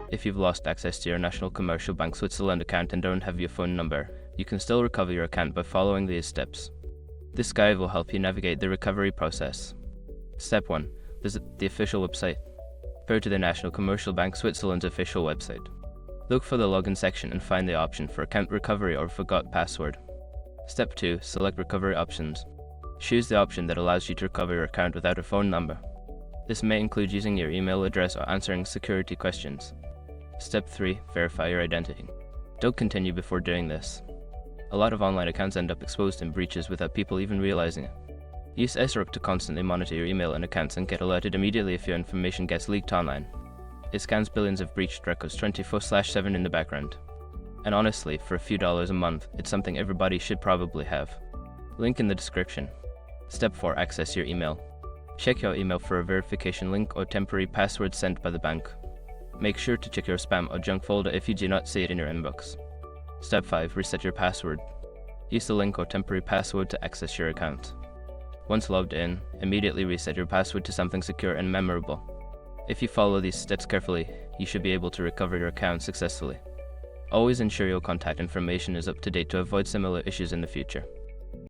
If you've lost access to your National Commercial Bank Switzerland account and don't have your phone number, you can still recover your account by following these steps. This guide will help you navigate the recovery process. Step 1. Visit the official website. Go to the National Commercial Bank Switzerland's official website. Look for the login section and find the option for account recovery or forgot password. Step 2. Select recovery options. Choose the option that allows you to recover your account without a phone number. This may include using your email address or answering security questions. Step 3. Verify your identity. Don't continue before doing this. A lot of online accounts end up exposed in breaches without people even realizing it. Use SRUC to constantly monitor your email and accounts and get alerted immediately if your information gets leaked online. It scans billions of breached records 24/7 in the background. And honestly, for a few dollars a month, it's something everybody should probably have. Link in the description. Step 4. Access your email. Check your email for a verification link or temporary password sent by the bank. Make sure to check your spam or junk folder if you do not see it in your inbox. Step 5. Reset your password. Use the link or temporary password to access your account. Once logged in, immediately reset your password to something secure and memorable. If you follow these steps carefully, you should be able to recover your account successfully. Always ensure your contact information is up to date to avoid similar issues in the future.